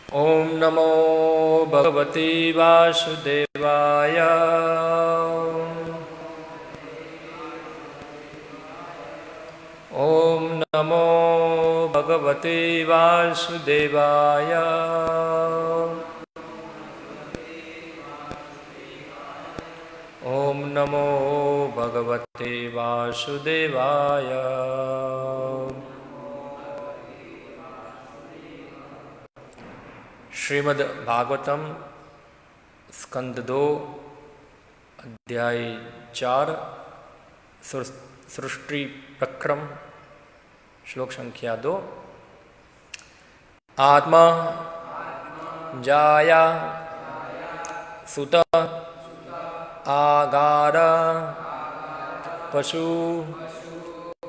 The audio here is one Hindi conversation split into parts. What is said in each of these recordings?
ओम नमो भगवते वासुदेवाय। ओम नमो भगवते वासुदेवाय। ओम नमो भगवते वासुदेवाय। श्रीमद् भागवतम स्कंद 2 अध्याय 4 सृष्टि प्रक्रम श्लोक संख्या 2। आत्मा जाया सुत आगार पशु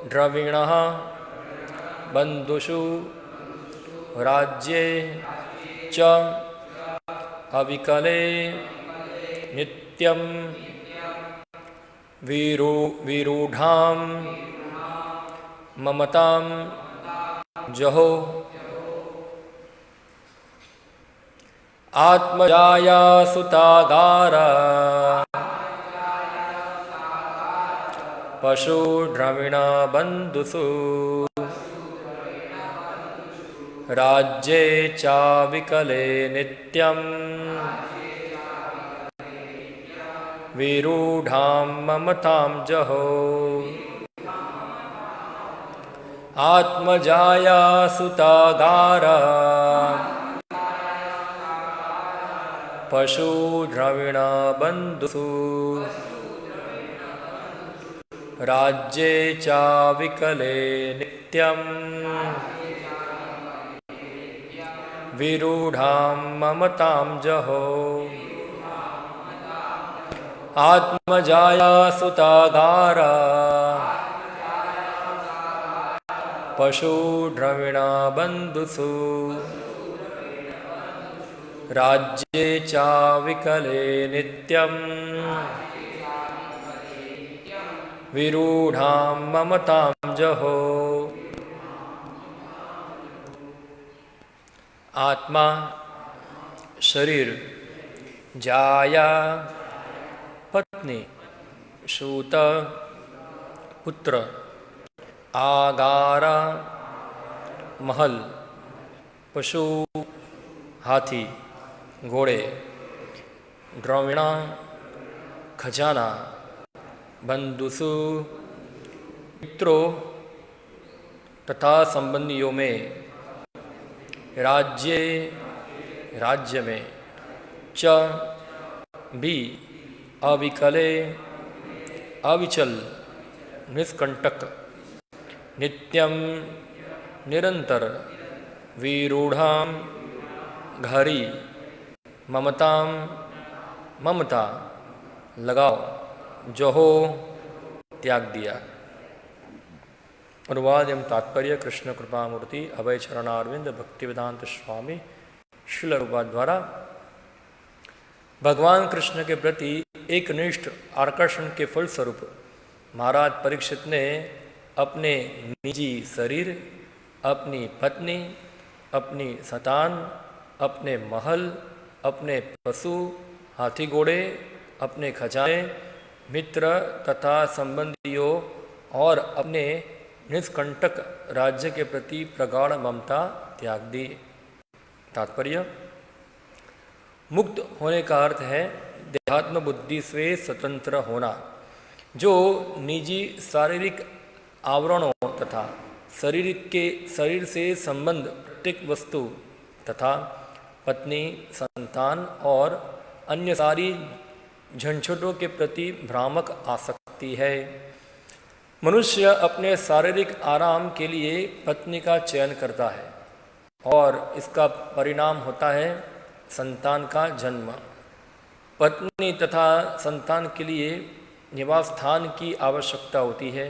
द्रविणः बंधुषु राज्ये च अविकले नित्यं विरूढां ममतां जहो। आत्मजाया सुतागारा पशु द्रविणा बंधुषु राज्ये चाविकले नित्यं विरूढां ममतां जहो। आत्मजाया सुतागारा पशु द्रविणा बंधुषु राज्ये चाविकले नित्यं विरूढां ममतां जहो। आत्मजाया सुतागारा पशु द्रविणा बंधुषु राज्ये चाविकले नित्यं विरूढां ममतां जहो। आत्मा शरीर, जाया पत्नी, सूत पुत्र, आगारा महल, पशु हाथी घोड़े, द्रविणा खजाना, बंधुषु मित्रों तथा संबंधियों में, राज्य राज्य में, च भी अविकले अविचल निष्कंटक नित्यम निरंतर विरूढ़ां घरी ममतां ममता लगाओ जहो त्याग दिया। अनुवाद एवं तात्पर्य कृष्ण कृपामूर्ति अभय चरणारविंद भक्तिवेदांत स्वामी श्रील रूपा द्वारा भगवान कृष्ण के प्रति एक निष्ठ आकर्षण के फलस्वरूप महाराज परीक्षित ने अपने निजी शरीर, अपनी पत्नी, अपनी संतान, अपने महल, अपने पशु हाथी घोड़े, अपने खजाने, मित्र तथा संबंधियों और अपने निष्कंटक राज्य के प्रति प्रगाढ़ ममता त्याग दी। तात्पर्य: मुक्त होने का अर्थ है देहात्म बुद्धि से स्वतंत्र होना, जो निजी शारीरिक आवरणों तथा शरीर से संबंध प्रत्येक वस्तु तथा पत्नी, संतान और अन्य सारी झंझटों के प्रति भ्रामक आसक्ति है। मनुष्य अपने शारीरिक आराम के लिए पत्नी का चयन करता है और इसका परिणाम होता है संतान का जन्म। पत्नी तथा संतान के लिए निवास स्थान की आवश्यकता होती है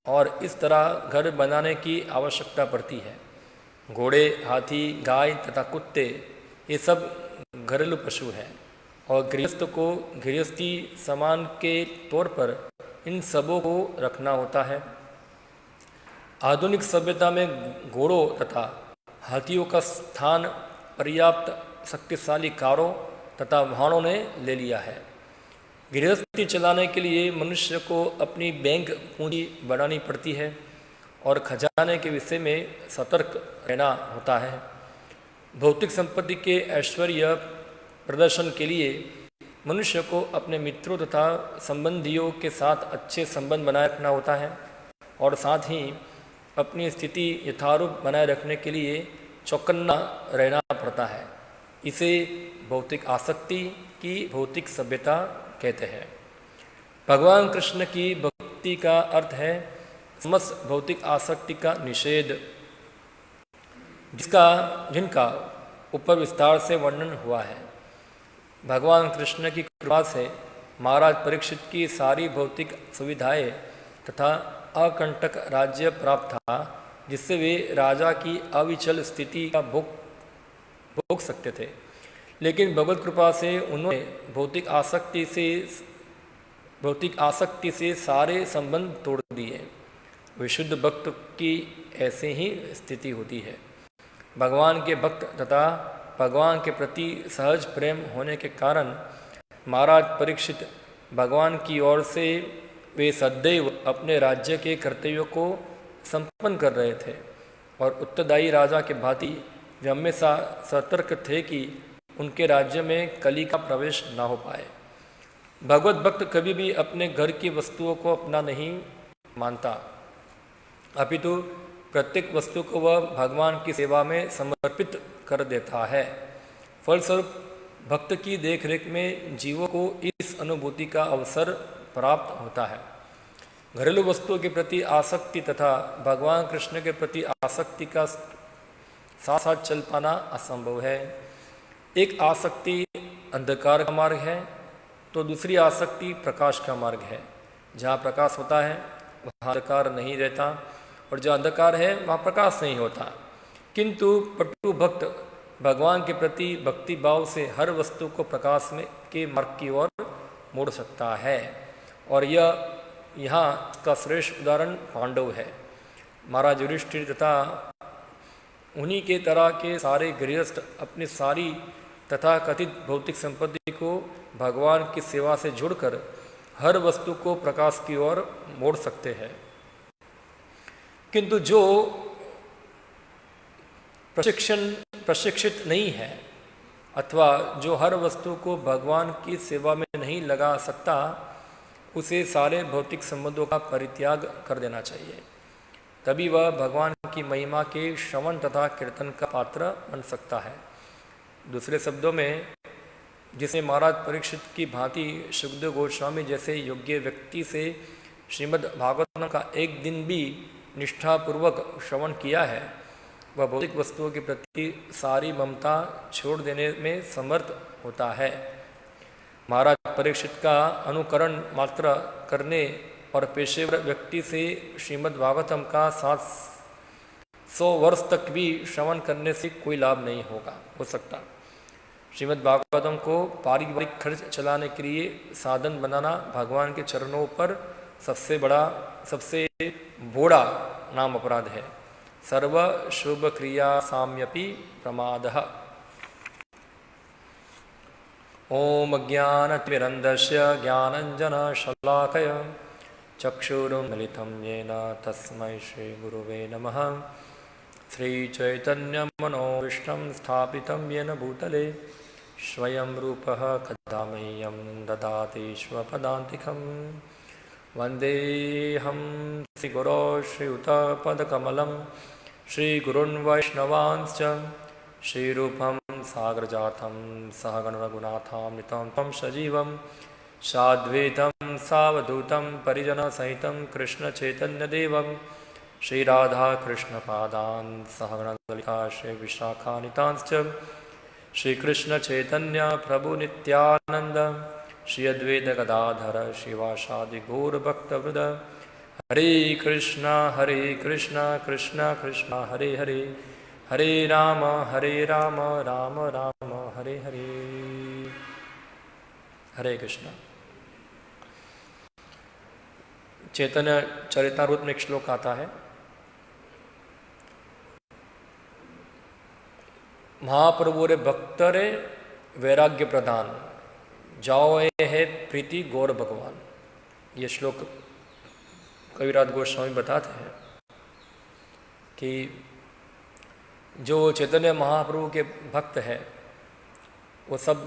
और इस तरह घर बनाने की आवश्यकता पड़ती है। घोड़े, हाथी, गाय तथा कुत्ते ये सब घरेलू पशु हैं और गृहस्थ को गृहस्थी सामान के तौर पर इन सबों को रखना होता है। आधुनिक सभ्यता में घोड़ों तथा हाथियों का स्थान पर्याप्त शक्तिशाली कारों तथा वाहनों ने ले लिया है। गृहस्थी चलाने के लिए मनुष्य को अपनी बैंक पूंजी बढ़ानी पड़ती है और खजाने के विषय में सतर्क रहना होता है। भौतिक संपत्ति के ऐश्वर्य प्रदर्शन के लिए मनुष्य को अपने मित्रों तथा संबंधियों के साथ अच्छे संबंध बनाए रखना होता है और साथ ही अपनी स्थिति यथारूप बनाए रखने के लिए चौकन्ना रहना पड़ता है। इसे भौतिक आसक्ति की भौतिक सभ्यता कहते हैं। भगवान कृष्ण की भक्ति का अर्थ है समस्त भौतिक आसक्ति का निषेध, जिनका ऊपर विस्तार से वर्णन हुआ है। भगवान कृष्ण की कृपा से महाराज परीक्षित की सारी भौतिक सुविधाएं तथा अकंटक राज्य प्राप्त था, जिससे वे राजा की अविचल स्थिति का भोग सकते थे। लेकिन भगवत कृपा से उन्होंने भौतिक आसक्ति से सारे संबंध तोड़ दिए। विशुद्ध भक्त की ऐसे ही स्थिति होती है। भगवान के भक्त तथा भगवान के प्रति सहज प्रेम होने के कारण महाराज परीक्षित भगवान की ओर से वे सदैव अपने राज्य के कर्तव्यों को संपन्न कर रहे थे और उत्तरदायी राजा के भांति वे हमेशा सतर्क थे कि उनके राज्य में कली का प्रवेश न हो पाए। भगवत भक्त कभी भी अपने घर की वस्तुओं को अपना नहीं मानता, अपितु प्रत्येक वस्तु को वह भगवान की सेवा में समर्पित कर देता है। फलस्वरूप भक्त की देखरेख में जीवों को इस अनुभूति का अवसर प्राप्त होता है। घरेलू वस्तुओं के प्रति आसक्ति तथा भगवान कृष्ण के प्रति आसक्ति का साथ साथ चल पाना असंभव है। एक आसक्ति अंधकार का मार्ग है तो दूसरी आसक्ति प्रकाश का मार्ग है। जहाँ प्रकाश होता है वहाँ अंधकार नहीं रहता और जहाँ अंधकार है वहाँ प्रकाश नहीं होता। किंतु पटु भक्त भगवान के प्रति भक्ति भाव से हर वस्तु को प्रकाश में के मार्ग की ओर मोड़ सकता है और यहाँ इसका श्रेष्ठ उदाहरण पांडव है। महाराज युधिष्ठिर तथा उन्हीं के तरह के सारे गृहस्थ अपनी सारी तथा कथित भौतिक संपत्ति को भगवान की सेवा से जुड़कर हर वस्तु को प्रकाश की ओर मोड़ सकते हैं। किंतु जो प्रशिक्षित नहीं है अथवा जो हर वस्तु को भगवान की सेवा में नहीं लगा सकता, उसे सारे भौतिक संबंधों का परित्याग कर देना चाहिए। तभी वह भगवान की महिमा के श्रवण तथा कीर्तन का पात्र बन सकता है। दूसरे शब्दों में, जिसने महाराज परीक्षित की भांति सुखदेव गोस्वामी जैसे योग्य व्यक्ति से श्रीमद् भागवतम का एक दिन भी निष्ठापूर्वक श्रवण किया है, वह भौतिक वस्तुओं के प्रति सारी ममता छोड़ देने में समर्थ होता है। महाराज परीक्षित का अनुकरण मात्र करने और पेशेवर व्यक्ति से श्रीमद् भागवतम का 700 वर्ष तक भी श्रवण करने से कोई लाभ नहीं हो सकता। श्रीमद् भागवतम को पारिवारिक खर्च चलाने के लिए साधन बनाना भगवान के चरणों पर सबसे बड़ा नाम अपराध है। सर्व शुभ क्रिया साम्यपि प्रमादः। ओम अज्ञानतिमिरन्धस्य ज्ञानञ्जनशलाकया चक्षुरुन्मिलितं येन तस्मै श्रीगुरुवे नमः। श्रीचैतन्यमनोभीष्टं स्थापितं येन भूतले स्वयं रूपः कदा मह्यं ददाति स्वपदान्तिकम्। वन्देऽहं श्रीगुरो श्रीयुतपदकमलं श्रीगुरुन् वैष्णवांश्च श्रीरूपं सागरजातं सहगणरघुनाथामृतं तं सजीवं साद्वैतं सावधूतं परिजनसहितं कृष्णचैतन्यदेवं श्रीराधाकृष्णपादान् सहगणललिता श्रीविशाखान्वितांश्च श्रीकृष्णचैतन्य प्रभुनित्यानन्द श्री अद्वैत गदाधर शिवासादि गौरभक्तवृंद। हरे कृष्णा कृष्ण कृष्ण हरे हरे, हरे राम राम राम हरे हरे। हरे कृष्ण। चैतन्य चरितामृत में एक श्लोक आता है, महाप्रभु रे भक्त रे वैराग्य प्रदान, जाओ ये है प्रीति गौर भगवान। ये श्लोक कविराज गोस्वामी बताते हैं कि जो चैतन्य महाप्रभु के भक्त है वो सब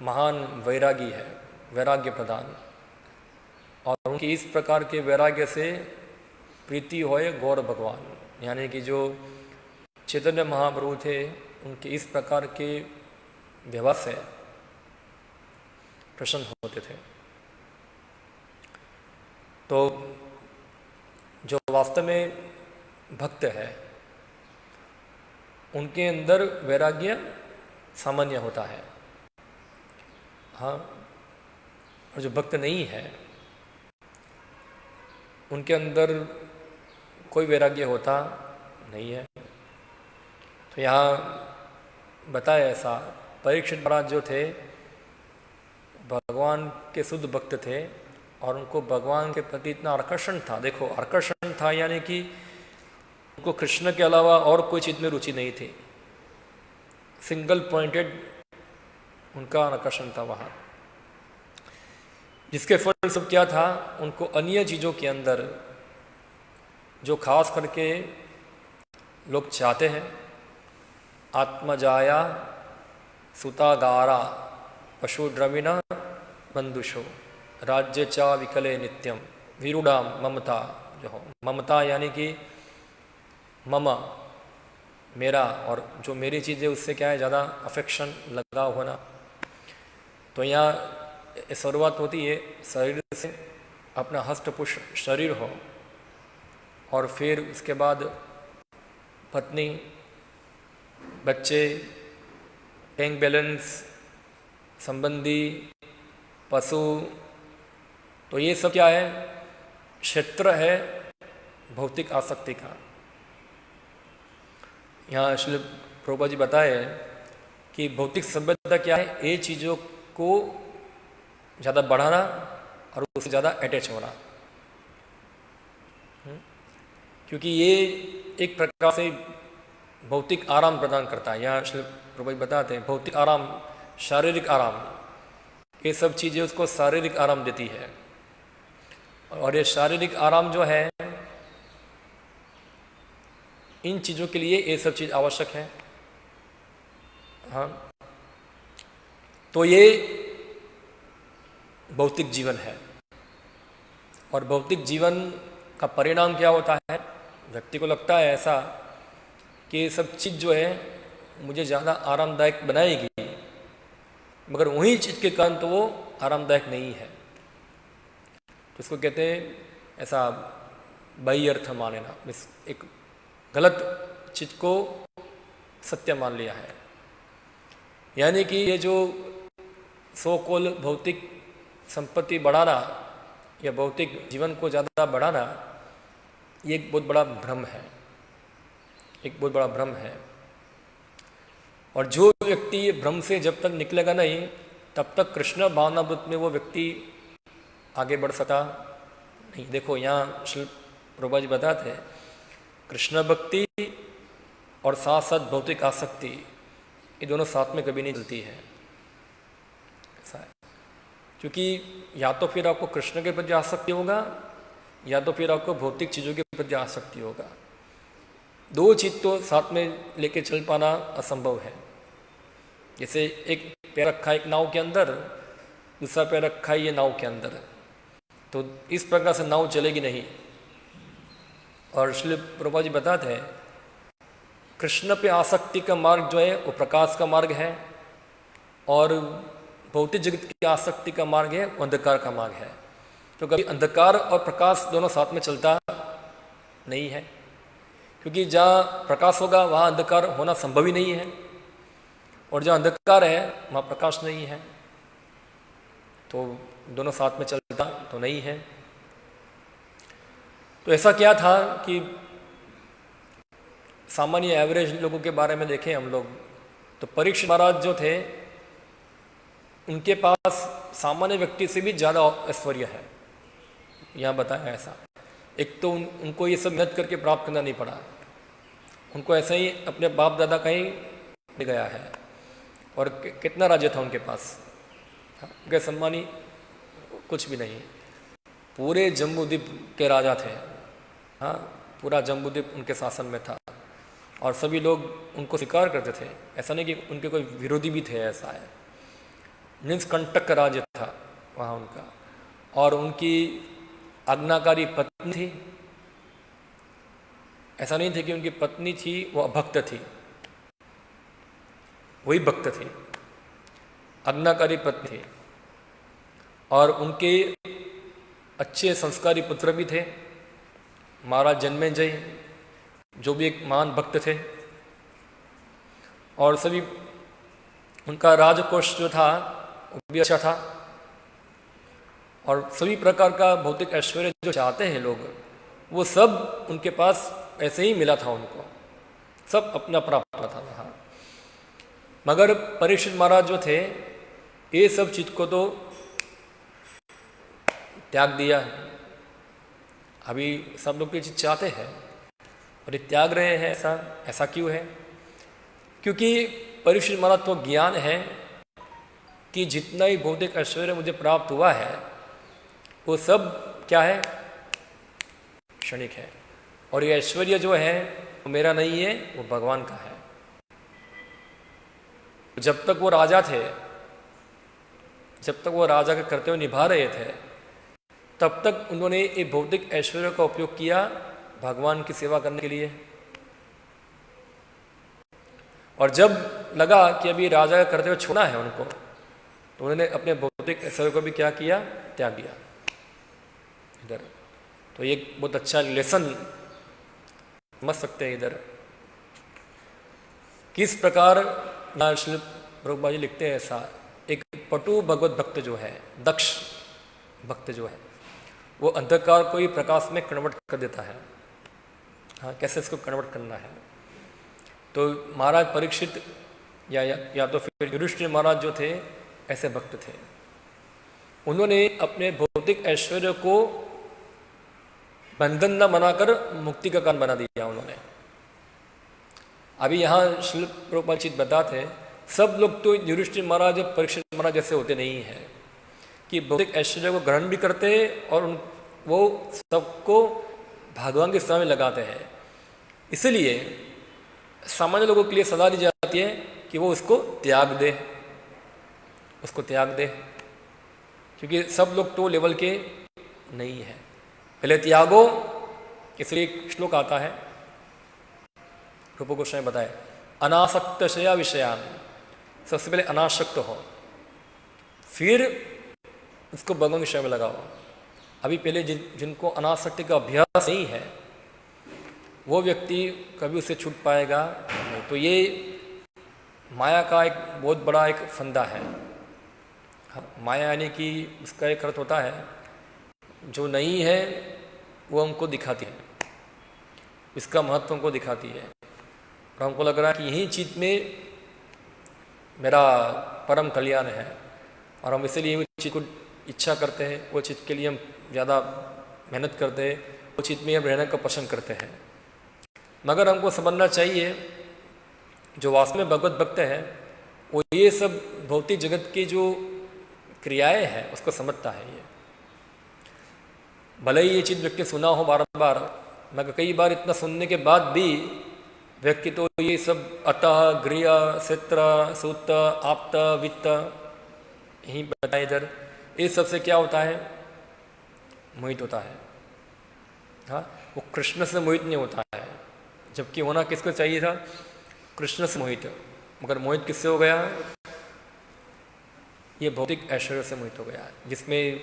महान वैरागी है, वैराग्य प्रदान, और उनकी इस प्रकार के वैराग्य से प्रीति होए गौर भगवान, यानी कि जो चैतन्य महाप्रभु थे उनके इस प्रकार के व्यवहार से प्रसन्न होते थे। तो जो वास्तव में भक्त है उनके अंदर वैराग्य सामान्य होता है, हाँ। और जो भक्त नहीं है उनके अंदर कोई वैराग्य होता नहीं है। तो यहाँ बताया ऐसा, परीक्षित महाराज जो थे भगवान के शुद्ध भक्त थे और उनको भगवान के प्रति इतना आकर्षण था। देखो, आकर्षण था यानी कि उनको कृष्ण के अलावा और कोई चीज़ में रुचि नहीं थी, सिंगल पॉइंटेड उनका आकर्षण था वहाँ, जिसके फल सब क्या था, उनको अन्य चीज़ों के अंदर जो खास करके लोग चाहते हैं, आत्मजाया सुतागारा पशु द्रविणा बंधुषो राज्य चा विकले नित्यम विरूढ़ाम ममता, जो हो ममता यानी कि ममा मेरा, और जो मेरी चीज़ है उससे क्या है ज़्यादा अफेक्शन लगाव होना। तो यहाँ शुरुआत होती है शरीर से, अपना हष्टपुष्ट शरीर हो, और फिर उसके बाद पत्नी, बच्चे, बैंक बैलेंस, संबंधी, पशु, तो ये सब क्या है, क्षेत्र है भौतिक आसक्ति का। यहाँ श्री प्रभुपाद जी बताए कि भौतिक सभ्यता क्या है, ये चीज़ों को ज़्यादा बढ़ाना और उससे ज़्यादा अटैच होना, क्योंकि ये एक प्रकार से भौतिक आराम प्रदान करता है। यहाँ श्री प्रभुपाद जी बताते हैं भौतिक आराम, शारीरिक आराम, ये सब चीज़ें उसको शारीरिक आराम देती है, और ये शारीरिक आराम जो है इन चीज़ों के लिए ये सब चीज़ आवश्यक है, हाँ। तो ये भौतिक जीवन है, और भौतिक जीवन का परिणाम क्या होता है, व्यक्ति को लगता है ऐसा कि ये सब चीज़ जो है मुझे ज़्यादा आरामदायक बनाएगी, मगर वही चीज़ के कारण तो वो आरामदायक नहीं है। तो इसको कहते हैं ऐसा बाह्य अर्थ मान लेना, एक गलत चीज़ को सत्य मान लिया है। यानी कि ये जो सो कॉल भौतिक संपत्ति बढ़ाना या भौतिक जीवन को ज़्यादा बढ़ाना, ये एक बहुत बड़ा भ्रम है, एक बहुत बड़ा भ्रम है। और जो व्यक्ति ये भ्रम से जब तक निकलेगा नहीं, तब तक कृष्ण भावनामृत में वो व्यक्ति आगे बढ़ सकता नहीं। देखो, यहाँ श्री प्रभुपाद जी बताते हैं कृष्ण भक्ति और साथ साथ भौतिक आसक्ति, ये दोनों साथ में कभी नहीं चलती है, ऐसा है। क्योंकि या तो फिर आपको कृष्ण के प्रति आसक्ति होगा, या तो फिर आपको भौतिक चीज़ों के प्रति आसक्ति होगा। दो चीज़ तो साथ में लेके चल पाना असंभव है। जैसे एक पैर रखा है एक नाव के अंदर, दूसरा पैर रखा है ये नाव के अंदर, तो इस प्रकार से नाव चलेगी नहीं। और श्री प्रभुपाद जी बताते हैं कृष्ण पे आसक्ति का मार्ग जो है वो प्रकाश का मार्ग है, और भौतिक जगत की आसक्ति का मार्ग है वो अंधकार का मार्ग है। तो कभी अंधकार और प्रकाश दोनों साथ में चलता नहीं है, क्योंकि जहाँ प्रकाश होगा वहाँ अंधकार होना संभव ही नहीं है, और जहाँ अंधकार है वहाँ प्रकाश नहीं है, तो दोनों साथ में चलता तो नहीं है। तो ऐसा क्या था कि सामान्य एवरेज लोगों के बारे में देखें हम लोग, तो परीक्षित महाराज जो थे उनके पास सामान्य व्यक्ति से भी ज़्यादा ऐश्वर्य है, यहाँ बताया ऐसा। एक तो उनको ये सब मेहनत करके प्राप्त करना नहीं पड़ा, उनको ऐसा ही अपने बाप दादा का ही गया है। और कितना राज्य था उनके पास, उनके सम्मानी कुछ भी नहीं। पूरे जम्बूद्वीप के राजा थे, हाँ, पूरा जम्बूद्वीप उनके शासन में था और सभी लोग उनको स्वीकार करते थे। ऐसा नहीं कि उनके कोई विरोधी भी थे, ऐसा है। निष्कंटक का राज्य था वहाँ उनका। और उनकी आज्ञाकारी पत्नी थी। ऐसा नहीं था कि उनकी पत्नी थी वो अभक्त थी, वही भक्त थी, आज्ञाकारी पत्नी थी। और उनके अच्छे संस्कारी पुत्र भी थे, महाराज जन्मेजय, जो भी एक महान भक्त थे। और सभी उनका राजकोष जो था वो भी अच्छा था। और सभी प्रकार का भौतिक ऐश्वर्य जो चाहते हैं लोग, वो सब उनके पास ऐसे ही मिला था उनको, सब अपना प्राप्त हुआ था वहाँ। मगर परीक्षित महाराज जो थे, ये सब चीज को तो त्याग दिया। अभी सब लोग ये चीज चाहते हैं और ये त्याग रहे हैं। ऐसा क्यों है? क्योंकि परीक्षित महाराज तो ज्ञान है कि जितना ही भौतिक ऐश्वर्य मुझे प्राप्त हुआ है वो सब क्या है, क्षणिक है। और ये ऐश्वर्य जो है वो मेरा नहीं है, वो भगवान का है। जब तक वो राजा थे, जब तक वो राजा के कर्तव्य निभा रहे थे, तब तक उन्होंने ये भौतिक ऐश्वर्य का उपयोग किया भगवान की सेवा करने के लिए। और जब लगा कि अभी राजा का कर्तव्य छोड़ना है उनको, तो उन्होंने अपने भौतिक ऐश्वर्य को भी क्या किया, त्याग दिया इधर। तो ये बहुत अच्छा लेसन समझ सकते हैं इधर। किस प्रकार श्री प्रभुपाद जी लिखते हैं ऐसा, एक पटु भगवत भक्त जो है, दक्ष भक्त जो है, वो अंधकार को ही प्रकाश में कन्वर्ट कर देता है। हाँ, कैसे इसको कन्वर्ट करना है? तो महाराज परीक्षित या तो फिर युधिष्ठिर महाराज जो थे, ऐसे भक्त थे। उन्होंने अपने भौतिक ऐश्वर्य को बंधन न बनाकर मुक्ति का कारण बना दिया उन्होंने। अभी यहाँ श्री प्रभुपाद जी बताते हैं, सब लोग तो युधिष्ठिर महाराज परीक्षित महाराज जैसे होते नहीं हैं कि भौतिक ऐश्वर्य को ग्रहण भी करते हैं और वो सबको भगवान के सेवा में लगाते हैं। इसलिए सामान्य लोगों के लिए सलाह दी जाती है कि वो उसको त्याग दे, उसको त्याग दे, क्योंकि सब लोग तो लेवल के नहीं है। पहले त्यागो, इसलिए एक श्लोक आता है, रूप गोस्वामी बताए, अनासक्त शया विषयान। सबसे पहले अनासक्त हो, फिर उसको भगवान के विषय में लगाओ। अभी पहले जिनको अनासक्ति का अभ्यास नहीं है, वो व्यक्ति कभी उससे छूट पाएगा नहीं। तो ये माया का एक बहुत बड़ा एक फंदा है। माया यानी कि उसका एक अर्थ होता है जो नहीं है वो हमको दिखाती है, इसका महत्व हमको दिखाती है, और हमको लग रहा है कि यही चीज में मेरा परम कल्याण है, और हम इसीलिए वो चीज़ को इच्छा करते हैं, वो चीज़ के लिए हम ज़्यादा मेहनत करते हैं, वो चीज़ में हम रहने का पसंद करते हैं। मगर हमको समझना चाहिए जो वास्तव में भगवत भक्त है वो ये सब भौतिक जगत की जो क्रियाएं हैं उसको समझता है। ये भले ही ये चीज़ व्यक्ति सुना हो बार बार, मगर कई बार इतना सुनने के बाद भी व्यक्ति तो ये सब अतः गृह क्षेत्र सूत आप्त वित्त यही बताए इधर, इस सबसे क्या होता है, मोहित होता है। हाँ, वो कृष्ण से मोहित नहीं होता है, जबकि होना किसको चाहिए था, कृष्ण से मोहित। मगर मोहित किससे हो गया, ये भौतिक ऐश्वर्य से मोहित हो गया, जिसमें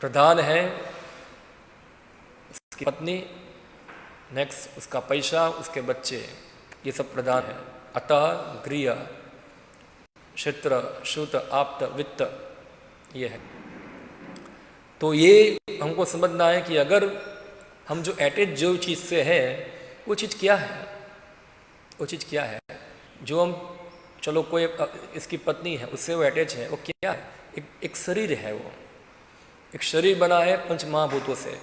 प्रधान है उसकी पत्नी, नेक्स्ट उसका पैसा, उसके बच्चे, ये सब प्रधान है। अतः गृह क्षेत्र श्रुत आप्त वित्त ये है। तो ये हमको समझना है कि अगर हम जो अटैच जो चीज़ से है वो चीज़ क्या है, वो चीज़ क्या है जो हम, चलो कोई इसकी पत्नी है उससे वो अटैच है, वो क्या है, एक शरीर है, वो एक शरीर बना है पंच महाभूतों से।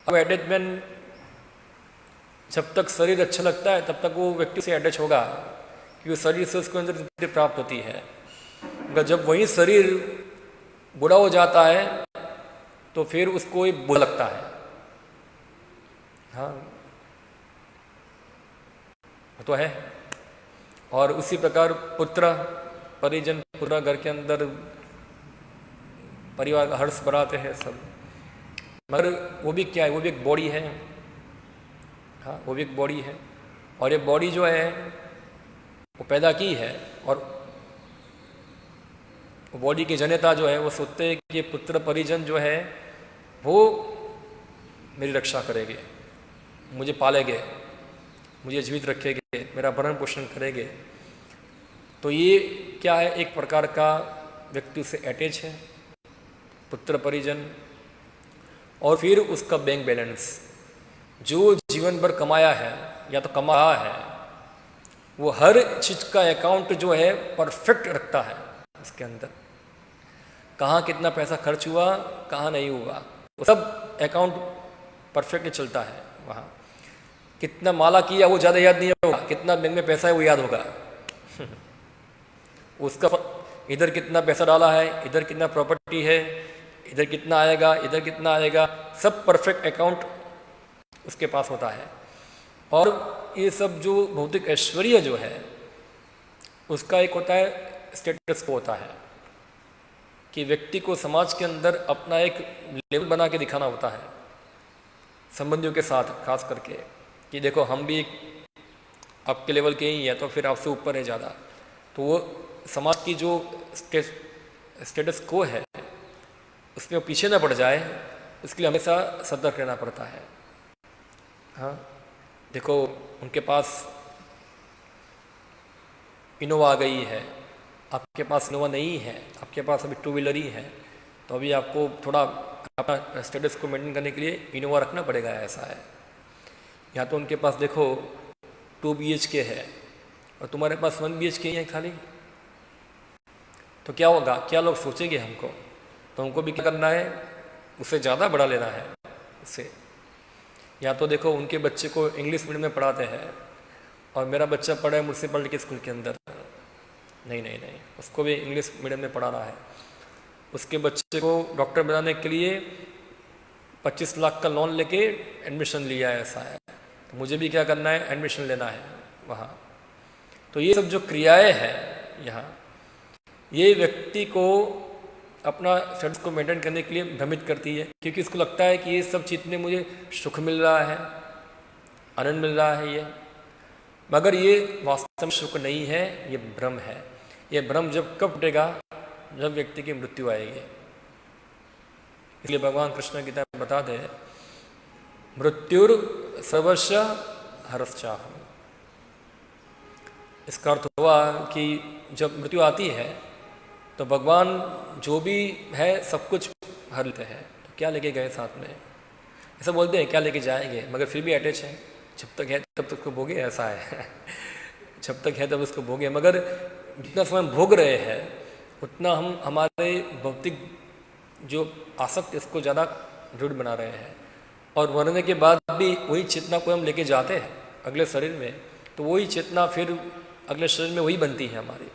अब अटैचमेंट जब तक शरीर अच्छा लगता है तब तक वो व्यक्ति से अटैच होगा, कि उस शरीर से उसको अंदर तृप्ति प्राप्त होती है। मगर जब वही शरीर बूढ़ा हो जाता है तो फिर उसको एक बुरा लगता है। हाँ, तो है। और उसी प्रकार पुत्र परिजन, पूरा घर के अंदर परिवार का हर्ष बढ़ाते हैं सब, मगर वो भी क्या है, वो भी एक बॉडी है। हाँ, वो भी एक बॉडी है। और ये बॉडी जो है वो पैदा की है, और बॉडी की जनेता जो है वो सोचते हैं कि पुत्र परिजन जो है वो मेरी रक्षा करेंगे, मुझे पालेंगे, मुझे जीवित रखेंगे, मेरा भरण पोषण करेंगे। तो ये क्या है, एक प्रकार का व्यक्ति से अटैच है, पुत्र परिजन। और फिर उसका बैंक बैलेंस, जो जीवन भर कमाया है या तो कमा रहा है, वो हर चीज का अकाउंट जो है परफेक्ट रखता है उसके अंदर। कहाँ कितना पैसा खर्च हुआ, कहाँ नहीं हुआ, वो सब अकाउंट परफेक्टली चलता है वहाँ। कितना माला किया वो ज़्यादा याद नहीं होगा, कितना बैंक में पैसा है वो याद होगा। उसका इधर कितना पैसा डाला है, इधर कितना प्रॉपर्टी है, इधर कितना आएगा, इधर कितना आएगा, सब परफेक्ट अकाउंट उसके पास होता है। और ये सब जो भौतिक ऐश्वर्य जो है उसका एक होता है स्टेटस को होता है कि व्यक्ति को समाज के अंदर अपना एक लेवल बना के दिखाना होता है, संबंधियों के साथ खास करके, कि देखो हम भी एक आपके लेवल के ही हैं, तो फिर आपसे ऊपर है ज़्यादा। तो वो समाज की जो स्टेटस को है उसमें पीछे ना पड़ जाए, उसके लिए हमेशा सतर्क रहना पड़ता है। हाँ, देखो उनके पास इनोवा आ गई है, आपके पास इनोवा नहीं है, आपके पास अभी टू व्हीलर ही है, तो अभी आपको थोड़ा अपना स्टेटस को मेंटेन करने के लिए इनोवा रखना पड़ेगा, ऐसा है। या तो उनके पास देखो 2 BHK है और तुम्हारे पास 1 BHK ही है खाली, तो क्या होगा, क्या लोग सोचेंगे हमको? तो हमको भी क्या करना है, उससे ज़्यादा बढ़ा लेना है उससे। या तो देखो उनके बच्चे को इंग्लिश मीडियम में पढ़ाते हैं और मेरा बच्चा पढ़ा है म्यूनसिपलिटी के स्कूल के अंदर, नहीं नहीं नहीं, उसको भी इंग्लिश मीडियम में पढ़ाना है। उसके बच्चे को डॉक्टर बनाने के लिए 25 लाख का लोन लेके एडमिशन लिया है, ऐसा है। तो मुझे भी क्या करना है, एडमिशन लेना है वहाँ। तो ये सब जो क्रियाएं हैं यहाँ, ये व्यक्ति को अपना स्टेटस को मेंटेन करने के लिए भ्रमित करती है, क्योंकि उसको लगता है कि ये सब चीज़ में मुझे सुख मिल रहा है, आनंद मिल रहा है ये, मगर ये वास्तव में सुख नहीं है, ये भ्रम है। ये भ्रम जब कब टूटेगा, जब व्यक्ति की मृत्यु आएगी। इसलिए भगवान कृष्ण गीता में बताते हैं, मृत्युर सर्वस्य हरश्चाहम्। इसका अर्थ हुआ कि जब मृत्यु आती है तो भगवान जो भी है सब कुछ हर लेते हैं। तो क्या लेके गए साथ में, ऐसा बोलते हैं क्या लेके जाएंगे, मगर फिर भी अटैच है। जब तक है तब तक उसको भोगे, ऐसा है। जब तक है तब उसको भोगे, मगर जितना समय भोग रहे हैं उतना हम हमारे भौतिक जो आसक्त इसको ज़्यादा दृढ़ बना रहे हैं। और मरने के बाद भी वही चेतना को हम लेके जाते हैं अगले शरीर में, तो वही चेतना फिर अगले शरीर में वही बनती है हमारी।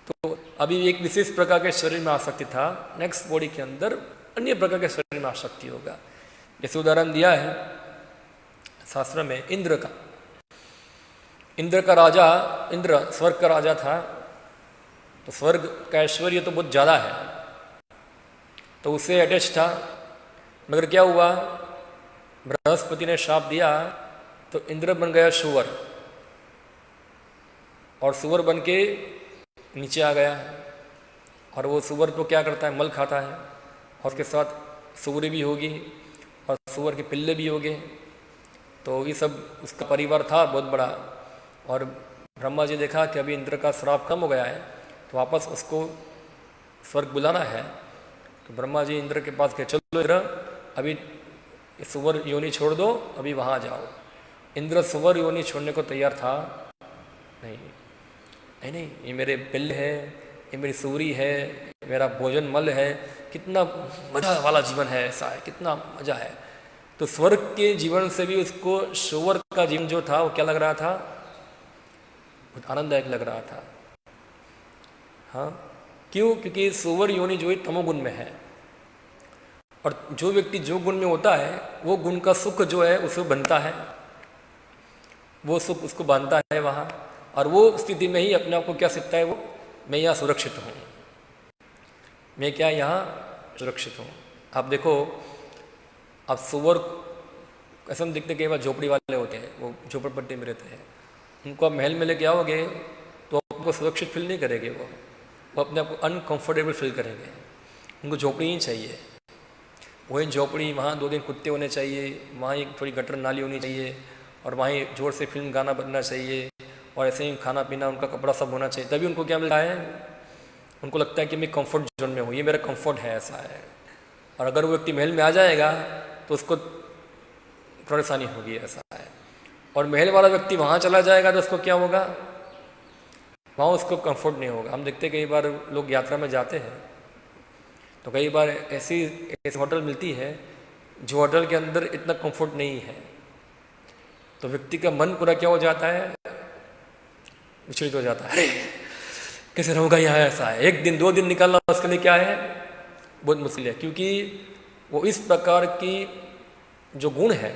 तो अभी एक विशेष प्रकार के शरीर में आसक्ति था, नेक्स्ट बॉडी के अंदर अन्य प्रकार के शरीर में आसक्ति होगा। जैसे उदाहरण दिया है शास्त्र में इंद्र का। इंद्र का राजा, इंद्र स्वर्ग का राजा था, तो स्वर्ग का ऐश्वर्य तो बहुत ज़्यादा है, तो उससे अटैच था। मगर क्या हुआ, बृहस्पति ने श्राप दिया तो इंद्र बन गया सुअर, और सुअर बन के नीचे आ गया। और वो सुअर तो क्या करता है, मल खाता है, और उसके साथ सुअरी भी होगी और सुअर के पिल्ले भी होंगे। तो ये सब उसका परिवार था बहुत बड़ा। और ब्रह्मा जी देखा कि अभी इंद्र का श्राप कम हो गया है, तो वापस उसको स्वर्ग बुलाना है। तो ब्रह्मा जी इंद्र के पास गए, चलो इंद्र अभी सुअर योनि छोड़ दो, अभी वहाँ जाओ। इंद्र सुअर योनि छोड़ने को तैयार था, नहीं नहीं नहीं, ये मेरे पिल्ले है, ये मेरी सूरी है, मेरा भोजन मल है, कितना मजा वाला जीवन है, ऐसा है, कितना मजा है। तो स्वर्ग के जीवन से भी उसको सुअर का जीवन जो था वो क्या लग रहा था, बहुत आनंददायक लग रहा था। हाँ, क्यों? क्योंकि सुवर योनि जो है तमोगुण में है, और जो व्यक्ति जो गुण में होता है वो गुण का सुख जो है उसे बनता है, वो सुख उसको बांधता है वहाँ, और वो स्थिति में ही अपने आप को क्या सीखता है वो, मैं यहाँ सुरक्षित हूँ, मैं क्या यहाँ सुरक्षित हूँ। आप देखो, आप सुअर ऐसा हम दिखते कई बार झोपड़ी वाले होते हैं, वो झोपड़पट्टी में रहते हैं, उनको आप महल में लेके आओगे तो आपको सुरक्षित फील नहीं करेंगे, वो अपने आप को अनकंफर्टेबल फील करेंगे। उनको झोपड़ी ही चाहिए, वही झोपड़ी, वहाँ 2 दिन कुत्ते होने चाहिए, वहाँ एक थोड़ी गटर नाली होनी चाहिए, और वहीं जोर से फिल्म गाना बनना चाहिए, और ऐसे ही खाना पीना उनका कपड़ा सब होना चाहिए, तभी उनको क्या मिलता है, उनको लगता है कि मैं कंफर्ट जोन में हूँ, ये मेरा कंफर्ट है, ऐसा है। और अगर वो व्यक्ति महल में आ जाएगा तो उसको परेशानी होगी, ऐसा है। और महल वाला व्यक्ति वहाँ चला जाएगा तो उसको क्या होगा, वहाँ उसको कंफर्ट नहीं होगा। हम देखते कई बार लोग यात्रा में जाते हैं तो कई बार ऐसी होटल मिलती है जो होटल के अंदर इतना कंफर्ट नहीं है, तो व्यक्ति का मन पूरा क्या हो जाता है, विचलित हो जाता है, अरे कैसे रहूँगा यहाँ, ऐसा है। 1 दिन 2 दिन निकालना उसके लिए क्या है, बहुत मुश्किल है, क्योंकि वो इस प्रकार की जो गुण है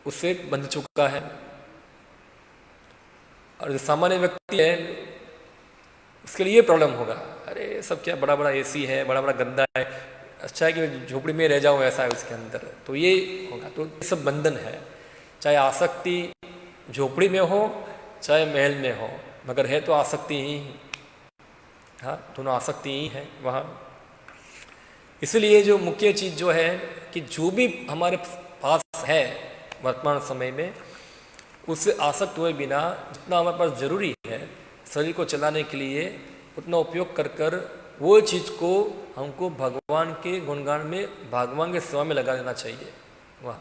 उससे बंध चुका है। और जो सामान्य व्यक्ति है उसके लिए ये प्रॉब्लम होगा, अरे सब क्या बड़ा बड़ा एसी है, बड़ा बड़ा गंदा है, अच्छा है कि झोपड़ी में रह जाऊँ, ऐसा है उसके अंदर, तो ये होगा। तो ये सब बंधन है, चाहे आसक्ति झोपड़ी में हो चाहे महल में हो, मगर है तो आसक्ति ही। हाँ, दोनों आसक्ति ही है वहाँ। इसलिए जो मुख्य चीज़ जो है कि जो भी हमारे पास है वर्तमान समय में, उससे आसक्त हुए बिना जितना हमारे पास जरूरी है शरीर को चलाने के लिए, उतना उपयोग कर कर वो चीज़ को हमको भगवान के गुणगान में, भगवान के सेवा में लगा देना चाहिए। वाह,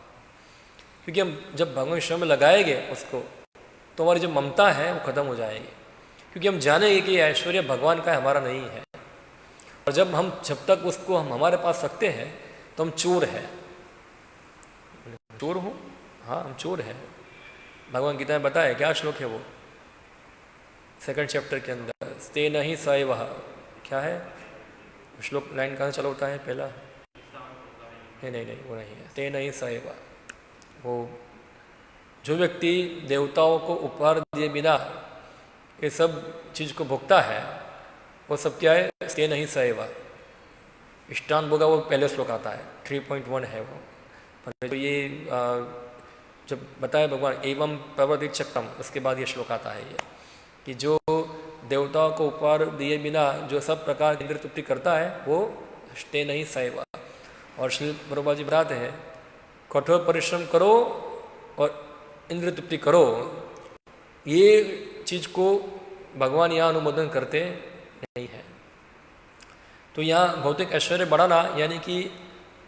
क्योंकि हम जब भगवान के सेवा में लगाएंगे उसको, तो हमारी जो ममता है वो खत्म हो जाएगी, क्योंकि हम जानेंगे कि ऐश्वर्य भगवान का है, हमारा नहीं है। और जब तक उसको हम हमारे पास रखते हैं तो हम चोर हैं। चोर हूँ, हाँ हम चोर हैं। भगवान गीता में बताया, क्या श्लोक है वो, 2nd चैप्टर के अंदर, तेन ही सैवः, क्या है श्लोक, लाइन कहाँ से चला होता है पहला, नहीं वो नहीं है, तेन ही सैवः, वो जो व्यक्ति देवताओं को उपहार दिए बिना ये सब चीज़ को भोगता है, वो सब क्या है, तेन ही सैवः। इष्टान भोगा वो पहले श्लोक आता है, 3.1 है वो। पर ये जब बताया भगवान एवं प्रवर्तित शक्तम, उसके बाद ये श्लोक आता है ये, कि जो देवताओं को उपहार दिए बिना जो सब प्रकार की इंद्रिय तृप्ति करता है वो तेन ही सैवः। और श्री प्रभुपाद जी बताते हैं, कठोर परिश्रम करो और इंद्रिय तृप्ति करो, ये चीज़ को भगवान यहाँ अनुमोदन करते नहीं है। तो यहाँ भौतिक ऐश्वर्य बढ़ाना यानी कि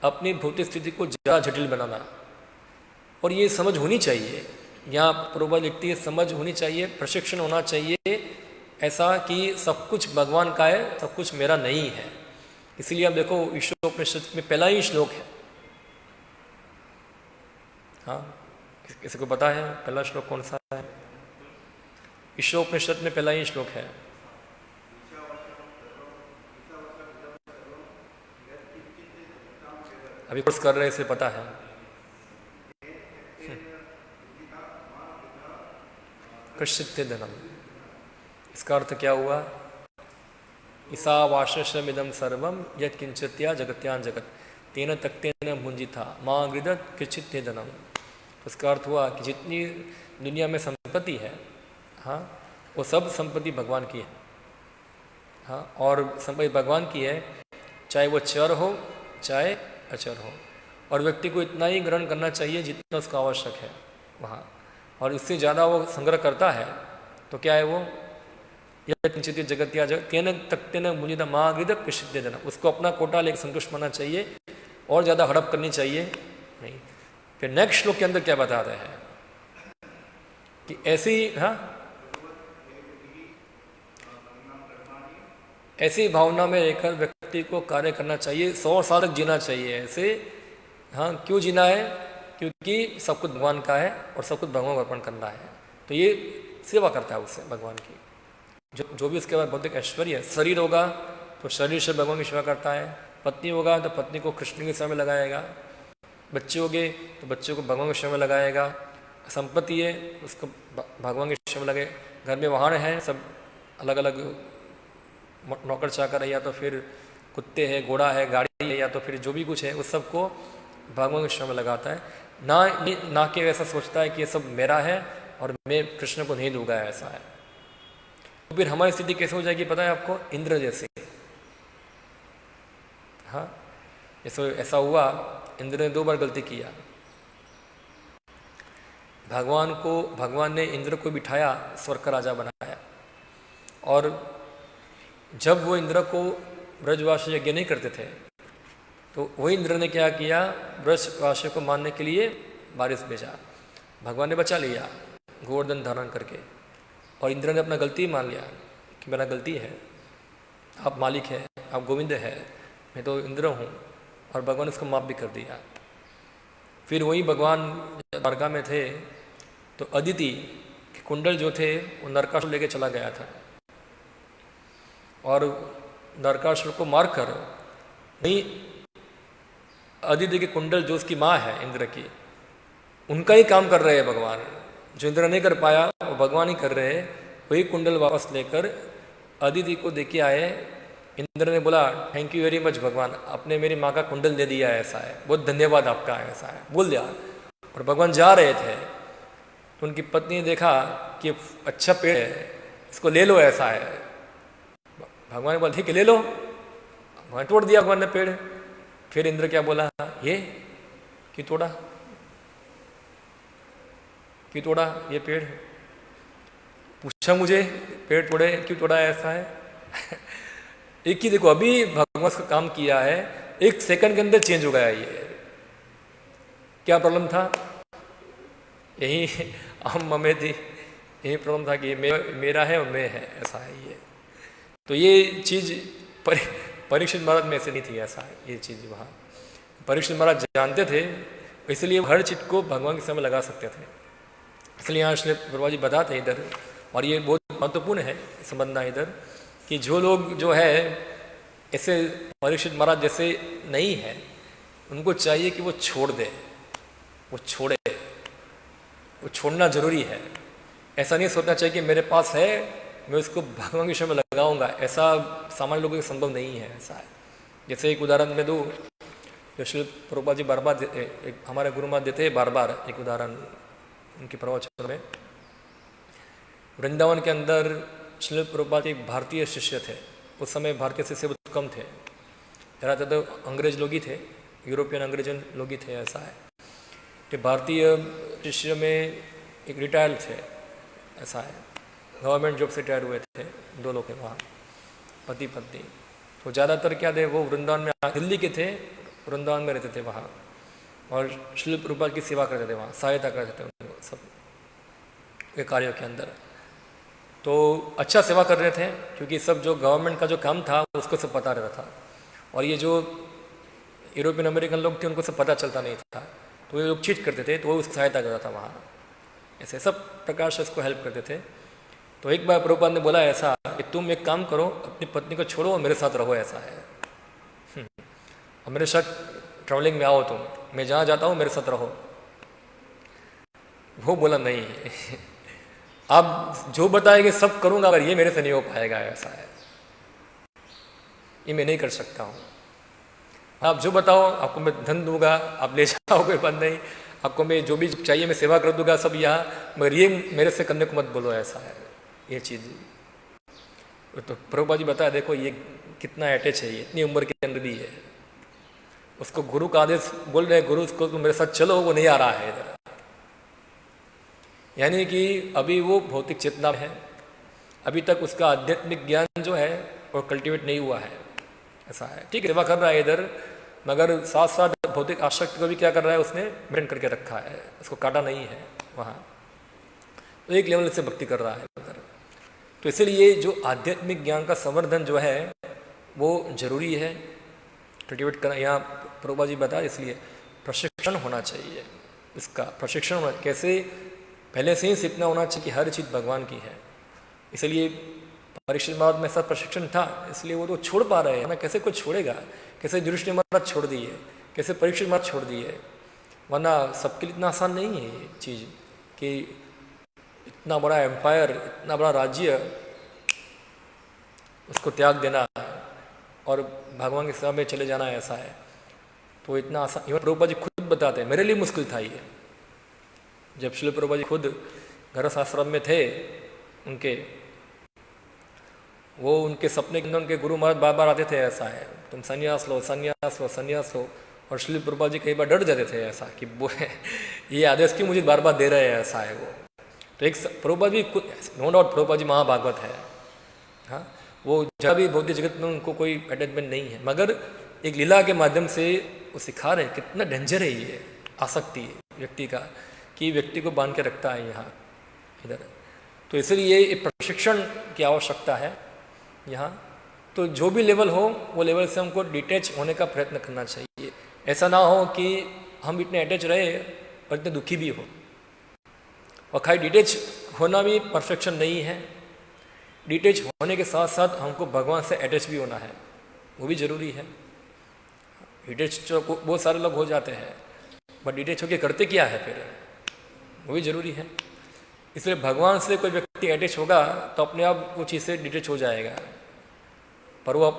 अपनी भौतिक स्थिति को ज़्यादा जटिल बनाना, और ये समझ होनी चाहिए, यहाँ प्रभुपाद लिखती है, समझ होनी चाहिए, प्रशिक्षण होना चाहिए ऐसा कि सब कुछ भगवान का है, सब कुछ मेरा नहीं है। इसीलिए आप देखो ईशोपनिषद में पहला ही श्लोक है, हाँ किसी को पता है पहला श्लोक कौन सा है? ईशोपनिषद में पहला ही श्लोक है। अभी कोर्स कर रहे इसे पता है। कृष्यते धनम, इसका अर्थ क्या हुआ? ईसावाशमिदम सर्वम यत् किंचित्या जगत्यान जगत तेन तक्तेन भुंजिता माँ गृदत कृचित्य धनम। उसका अर्थ हुआ कि जितनी दुनिया में संपत्ति है, हाँ वो सब संपत्ति भगवान की है, हाँ, और संपत्ति भगवान की है, चाहे वो चर हो चाहे अचर हो, और व्यक्ति को इतना ही ग्रहण करना चाहिए जितना उसका आवश्यक है वहाँ, और इससे ज़्यादा वो संग्रह करता है तो क्या है वो, यह किंचित जगत्या जगत तेन तक्तेन भुंजिता माँ गृदत कृचित्य धनम। उसको अपना कोटा लेकर संतुष्ट मानना चाहिए और ज़्यादा हड़प करनी चाहिए नहीं। फिर नेक्स्ट श्लोक के अंदर क्या बताते हैं कि ऐसी, हाँ ऐसी भावना में रहकर व्यक्ति को कार्य करना चाहिए, 100 साल तक जीना चाहिए ऐसे। हाँ, क्यों जीना है? क्योंकि सब कुछ भगवान का है और सब कुछ भगवान को अर्पण करना है। तो ये सेवा करता है उससे भगवान की। जो भी उसके बाद भौतिक ऐश्वर्य है, शरीर होगा तो शरीर से भगवान की सेवा करता है, पत्नी होगा तो पत्नी को कृष्ण की सेवा में लगाएगा, बच्चे हो गए तो बच्चे को भगवान की सेवा में लगाएगा, संपत्ति है उसको भगवान की सेवा में लगे, घर में वाहन है सब अलग अलग नौकर चाकर है, या तो फिर कुत्ते हैं, घोड़ा है, गाड़ी है, या तो फिर जो भी कुछ है उस सबको भगवान की सेवा में लगाता है। ना कि ऐसा सोचता है कि ये सब मेरा है और मैं कृष्ण को नहीं दूंगा, ऐसा है। तो फिर हमारी स्थिति कैसे हो जाएगी पता है आपको? इंद्र जैसे। हाँ, ऐसा हुआ, इंद्र ने 2 बार गलती किया। भगवान ने इंद्र को बिठाया, स्वर्ग का राजा बनाया, और जब वो इंद्र को ब्रजवासी यज्ञ नहीं करते थे तो वही इंद्र ने क्या किया, ब्रजवासी को मारने के लिए बारिश भेजा। भगवान ने बचा लिया गोवर्धन धारण करके, और इंद्र ने अपना गलती मान लिया कि मेरा गलती है, आप मालिक है, आप गोविंद है, मैं तो इंद्र हूँ, और भगवान ने उसको माफ भी कर दिया। फिर वही भगवान द्वारका में थे तो अदिति के कुंडल जो थे वो नरकासुर लेके चला गया था, और नरकासुर को मारकर नहीं, अदिति के कुंडल जो उसकी माँ है इंद्र की, उनका ही काम कर रहे हैं भगवान। जो इंद्र नहीं कर पाया वो भगवान ही कर रहे हैं। वही कुंडल वापस लेकर अदिति को दे के आए। इंद्र ने बोला थैंक यू वेरी मच भगवान, आपने मेरी माँ का कुंडल दे दिया, ऐसा है, बहुत धन्यवाद आपका, ऐसा है, बोल दिया। और भगवान जा रहे थे तो उनकी पत्नी ने देखा कि अच्छा पेड़ है, इसको ले लो, ऐसा है। भगवान ने बोला ठीक है ले लो, भगवान तोड़ दिया भगवान ने पेड़। फिर इंद्र क्या बोला, ये क्यों तोड़ा, क्यों तोड़ा ये पेड़? पूछा मुझे पेड़ तोड़े क्यों तोड़ा, ऐसा है। एक ही देखो, अभी भगवान का काम किया है, 1 सेकंड के अंदर चेंज हो गया। ये क्या प्रॉब्लम था? यही मम्मी थी, यही प्रॉब्लम था कि मेरा है और मैं है, ऐसा है ये। तो ये चीज परीक्षित महाराज में ऐसे नहीं थी, ऐसा है ये चीज। वहाँ परीक्षित महाराज जानते थे, इसलिए हर चीज को भगवान के समय लगा सकते थे। इसलिए यहाँ श्री प्रभुपाद जी बताते हैं इधर, और ये बहुत महत्वपूर्ण है समझना इधर, कि जो लोग जो है ऐसे परीक्षित महाराज जैसे नहीं है, उनको चाहिए कि वो छोड़ दे, वो छोड़े, वो छोड़ना जरूरी है। ऐसा नहीं सोचना चाहिए कि मेरे पास है मैं उसको भगवान के विषय में लगाऊंगा, ऐसा सामान्य लोगों के संभव नहीं है। ऐसा है, जैसे एक उदाहरण मैं दूँ, जो श्री प्रभुपाद जी बार बार हमारे गुरु महाराज देते हैं बार बार एक उदाहरण उनके प्रवचन में। वृंदावन के अंदर श्री प्रभुपाद एक भारतीय शिष्य थे। उस समय भारतीय शिष्य बहुत कम थे, ज़्यादातर तो अंग्रेज लोग ही थे, यूरोपियन अंग्रेजन लोग ही थे। ऐसा है कि भारतीय शिष्य में एक रिटायर थे, ऐसा है, गवर्नमेंट जॉब से रिटायर हुए थे, 2 लोग थे वहाँ, पति पत्नी। तो ज़्यादातर क्या थे, वो वृंदावन में, दिल्ली के थे, वृंदावन में रहते थे वहाँ, और श्री प्रभुपाद की सेवा करते थे वहाँ, सहायता करते थे उनको सब के कार्यों के अंदर। तो अच्छा सेवा कर रहे थे, क्योंकि सब जो गवर्नमेंट का जो काम था उसको सब पता रहता था, और ये जो यूरोपियन अमेरिकन लोग थे उनको सब पता चलता नहीं था, तो ये लोग चीट करते थे, तो वो उसकी सहायता करता था वहाँ। ऐसे सब प्रकार से उसको हेल्प करते थे। तो एक बार प्रभुपाद ने बोला ऐसा कि तुम एक काम करो, अपनी पत्नी को छोड़ो और मेरे साथ रहो, ऐसा है, और मेरे साथ ट्रैवलिंग में आओ, तुम, मैं जहाँ जाता हूँ मेरे साथ रहो। वो बोला नहीं, आप जो बताएंगे सब करूँगा, अगर ये मेरे से नहीं हो पाएगा, ऐसा है, ये मैं नहीं कर सकता हूँ। आप जो बताओ, आपको मैं धन दूंगा, आप ले जाओ, कोई बात नहीं, आपको मैं जो भी चाहिए मैं सेवा कर दूंगा सब यहाँ, मगर ये मेरे से करने को मत बोलो, ऐसा है ये चीज़। तो प्रभुपाद जी बताया, देखो ये कितना अटैच है, ये इतनी उम्र के अंदर भी है, उसको गुरु का आदेश बोल रहे, गुरु उसको तुम मेरे साथ चलो, वो नहीं आ रहा है इधर। यानी कि अभी वो भौतिक चेतना है, अभी तक उसका आध्यात्मिक ज्ञान जो है वो कल्टीवेट नहीं हुआ है, ऐसा है। ठीक है, सेवा कर रहा है इधर, मगर साथ साथ भौतिक आसक्ति को भी क्या कर रहा है, उसने मेंटेन करके रखा है, उसको काटा नहीं है वहाँ, तो एक लेवल से भक्ति कर रहा है उधर। तो इसलिए जो आध्यात्मिक ज्ञान का संवर्धन जो है वो जरूरी है, कल्टिवेट करना। यहाँ प्रभुपाद जी बता, इसलिए प्रशिक्षण होना चाहिए, इसका प्रशिक्षण होना। कैसे? पहले से ही सीखना होना चाहिए कि हर चीज़ भगवान की है। इसलिए परीक्षित महाराज में ऐसा प्रशिक्षण था, इसलिए वो तो छोड़ पा रहे हैं ना। कैसे कोई छोड़ेगा? कैसे युधिष्ठिर महाराज छोड़ दिए, कैसे परीक्षित महाराज छोड़ दिए? वरना सबके लिए इतना आसान नहीं है ये चीज़ कि इतना बड़ा एम्पायर, इतना बड़ा राज्य, उसको त्याग देना और भगवान की सेवा में चले जाना, ऐसा है तो इतना आसान। इवन प्रभुपाद जी खुद बताते हैं, मेरे लिए मुश्किल था ये। जब श्रील प्रभुपाद जी खुद गृहस्थ आश्रम में थे उनके, वो उनके सपने के अंदर उनके गुरु महाराज बार बार आते थे, ऐसा है तुम संन्यास लो, संन्यास लो, संन्यास लो। और श्रील प्रभुपाद जी कई बार डर जाते थे ऐसा कि वो ये आदेश क्यों मुझे बार बार दे रहे हैं, ऐसा है वो। तो एक प्रभुपाद जी, नो डाउट प्रभुपाद जी महाभागवत है, हाँ, वो जहाँ भी भौतिक जगत में उनको कोई अटैचमेंट नहीं है, मगर एक लीला के माध्यम से वो सिखा रहे हैं कितना डेंजर है ये आसक्ति व्यक्ति का, कि व्यक्ति को बांध के रखता है यहाँ इधर। तो इसलिए एक प्रशिक्षण की आवश्यकता है यहाँ। तो जो भी लेवल हो वो लेवल से हमको डिटैच होने का प्रयत्न करना चाहिए। ऐसा ना हो कि हम इतने अटैच रहे और इतने दुखी भी हो। और खाली डिटैच होना भी परफेक्शन नहीं है, डिटैच होने के साथ साथ हमको भगवान से अटैच भी होना है, वो भी जरूरी है। डिटैच तो बहुत सारे लोग हो जाते हैं, बट डिटैच होके करते क्या है फिर, वो भी जरूरी है। इसलिए भगवान से कोई व्यक्ति अटैच होगा तो अपने आप वो चीज़ से डिटैच हो जाएगा। पर वो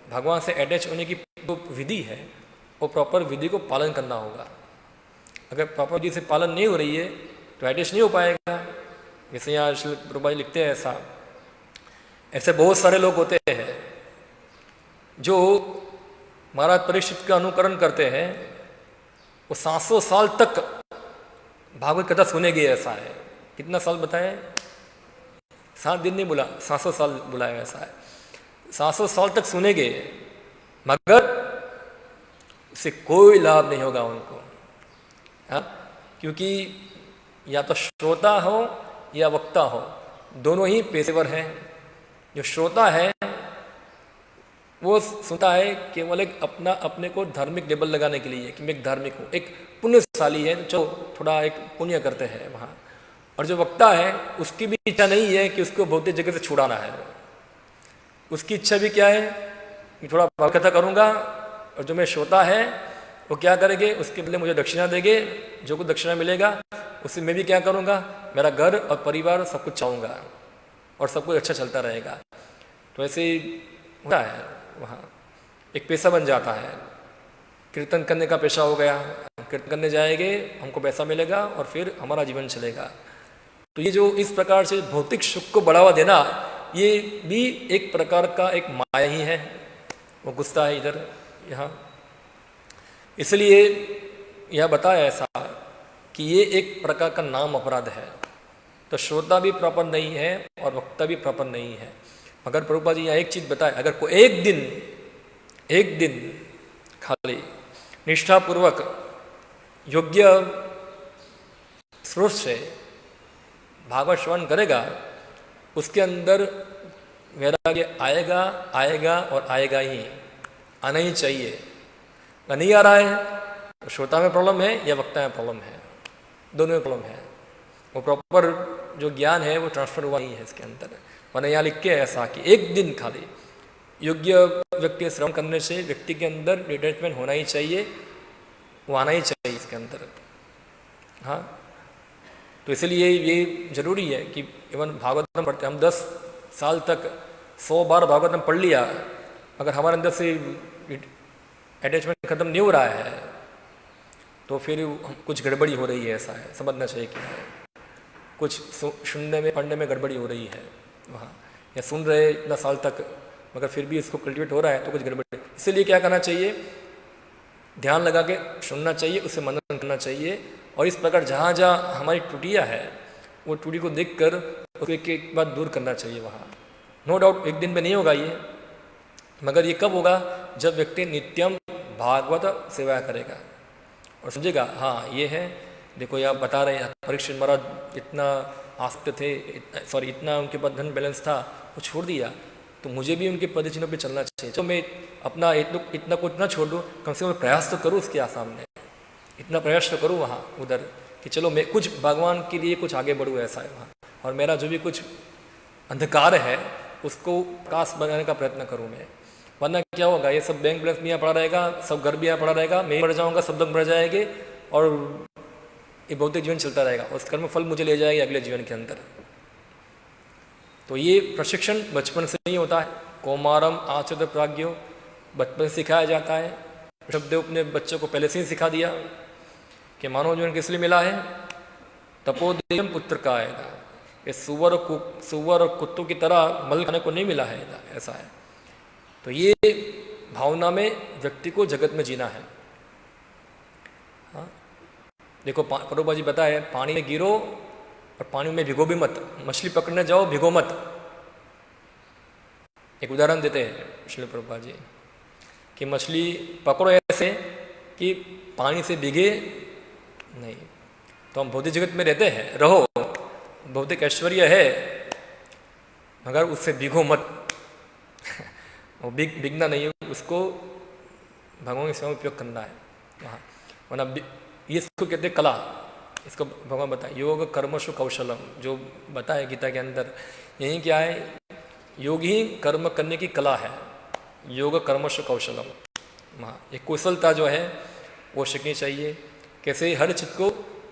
भगवान से अटैच होने की जो विधि है वो प्रॉपर विधि को पालन करना होगा। अगर प्रॉपर विधि से पालन नहीं हो रही है तो अटैच नहीं हो पाएगा। जैसे यहाँ श्री प्रभुपाद लिखते हैं, ऐसे बहुत सारे लोग होते हैं जो महाराज परीक्षित का अनुकरण करते हैं, वो 700 साल तक भागवत कथा सुनेंगे, ऐसा है। कितना साल बताए? 7 दिन नहीं बोला, 700 साल बुलाया, ऐसा है। 700 साल तक सुनेंगे मगर उससे कोई लाभ नहीं होगा उनको, हाँ, क्योंकि या तो श्रोता हो या वक्ता हो, दोनों ही पेशेवर हैं। जो श्रोता है वो सुनता है केवल एक अपने को धार्मिक लेबल लगाने के लिए कि मैं एक धार्मिक हूँ, एक पुण्यशाली है, चलो थोड़ा एक पुण्य करते हैं वहाँ। और जो वक्ता है उसकी भी इच्छा नहीं है कि उसको भौतिक जगह से छुड़ाना है, उसकी इच्छा भी क्या है कि थोड़ा भाव कथा करूँगा। और जो मैं श्रोता है वो क्या करेंगे, उसके बदले मुझे दक्षिणा देंगे, जो कुछ दक्षिणा मिलेगा उससे मैं भी क्या करूँगा, मेरा घर और परिवार सब कुछ चाहूँगा और सब कुछ अच्छा चलता रहेगा। तो ऐसे ही होता है वहाँ, एक पेशा बन जाता है। कीर्तन करने का पेशा हो गया, कीर्तन करने जाएंगे, हमको पैसा मिलेगा और फिर हमारा जीवन चलेगा। तो ये जो इस प्रकार से भौतिक सुख को बढ़ावा देना, ये भी एक प्रकार का एक माया ही है, वो घुसता है इधर यहाँ। इसलिए यह बताया ऐसा कि ये एक प्रकार का नाम अपराध है। तो श्रोता भी प्रॉपर नहीं है और वक्ता भी प्रॉपर नहीं है। मगर प्रभुपाद जी यहाँ एक चीज़ बताए, अगर कोई एक दिन खाली निष्ठापूर्वक योग्य स्रोत से भागवत श्रवण करेगा, उसके अंदर वैराग्य आएगा और आएगा ही, आना ही चाहिए। अगर नहीं आ रहा है तो श्रोता में प्रॉब्लम है या वक्ता में प्रॉब्लम है, दोनों में प्रॉब्लम है। वो प्रॉपर जो ज्ञान है वो ट्रांसफर हुआ नहीं है इसके अंदर। मैंने यहाँ लिख के ऐसा कि एक दिन खाली योग्य व्यक्ति श्रवण करने से व्यक्ति के अंदर डिटैचमेंट होना ही चाहिए, वो आना ही चाहिए इसके अंदर, हाँ। तो इसलिए ये जरूरी है कि इवन भागवतम पढ़ते, हम 10 साल तक 100 बार भागवतम पढ़ लिया, अगर हमारे अंदर से अटैचमेंट खत्म नहीं हो रहा है तो फिर कुछ गड़बड़ी हो रही है, ऐसा है, समझना चाहिए कि कुछ सुनने में पढ़ने में गड़बड़ी हो रही है वहाँ, या सुन रहे इतना साल तक मगर फिर भी इसको कल्टिवेट हो रहा है तो कुछ गड़बड़ी। इसलिए क्या करना चाहिए, ध्यान लगा के सुनना चाहिए, उसे मनन करना चाहिए। और इस प्रकार जहाँ जहाँ हमारी त्रुटियाँ है वो त्रुटि को देखकर उसको एक बात दूर करना चाहिए वहाँ। नो डाउट एक दिन में नहीं होगा ये, मगर ये कब होगा, जब व्यक्ति नित्यम भागवत सेवा करेगा और समझेगा हाँ ये है। देखो यहाँ बता रहे हैं परीक्षित महाराज इतना आस्ते थे, इतना उनके पास धन बैलेंस था, वो छोड़ दिया, तो मुझे भी उनके पदचिन्हों पे चलना चाहिए। तो मैं अपना इतना को इतना छोड़ दूँ, कम से कम प्रयास तो करूँ उसके सामने, इतना प्रयास तो करूँ वहाँ उधर कि चलो मैं कुछ भगवान के लिए कुछ आगे बढ़ूँ, ऐसा है वहाँ, और मेरा जो भी कुछ अंधकार है उसको प्रकाश बनाने का प्रयत्न करूँ मैं। वरना क्या होगा, ये सब बैंक बैलेंस भी यहाँ पड़ा रहेगा, सब घर भी यहाँ पड़ा रहेगा, मैं मर जाऊँगा, सब लोग मर जाएंगे, और ये भौतिक जीवन चलता रहेगा, उस कर्म फल मुझे ले जाएगा अगले जीवन के अंदर। तो ये प्रशिक्षण बचपन से नहीं होता है। कौमारम आचरित प्राज्ञो, बचपन से सिखाया जाता है। ऋषभदेव अपने बच्चों को पहले से ही सिखा दिया कि मानव जीवन किस लिए मिला है, तपोदेयम पुत्र का आएगा। ये सुअर और कुत्तों की तरह मल खाने को नहीं मिला है, ऐसा है। तो ये भावना में व्यक्ति को जगत में जीना है। हाँ, देखो प्रभुपाद जी बताए, पानी में गिरो और पानी में भिगो भी मत, मछली पकड़ने जाओ भिगो मत। एक उदाहरण देते हैं श्री प्रभुपाद जी कि मछली पकड़ो ऐसे कि पानी से भीगे नहीं। तो हम भौतिक जगत में रहते हैं, रहो, भौतिक ऐश्वर्य है, मगर उससे भीगो मत। वो भीगना नहीं है, उसको भगवान की सेवा में उपयोग करना है वहाँ। वरना ये इसको कहते हैं कला, इसको भगवान बताए योग कर्मशु कौशलम, जो बताया गीता के अंदर। यही क्या है, योग ही कर्म करने की कला है, योग कर्मशु कौशलम। वहाँ एक कुशलता जो है वो सीखनी चाहिए, कैसे हर चीज को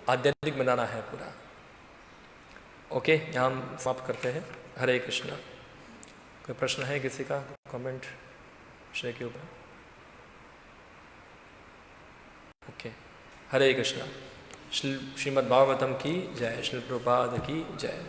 आध्यात्मिक बनाना है पूरा। ओके, यहाँ हम समाप्त करते हैं। हरे कृष्णा। कोई प्रश्न है किसी का, कमेंट विषय के ऊपर? ओके, हरे कृष्णा। श्रीमद् भागवतम की जय, श्री प्रभुपाद की जय।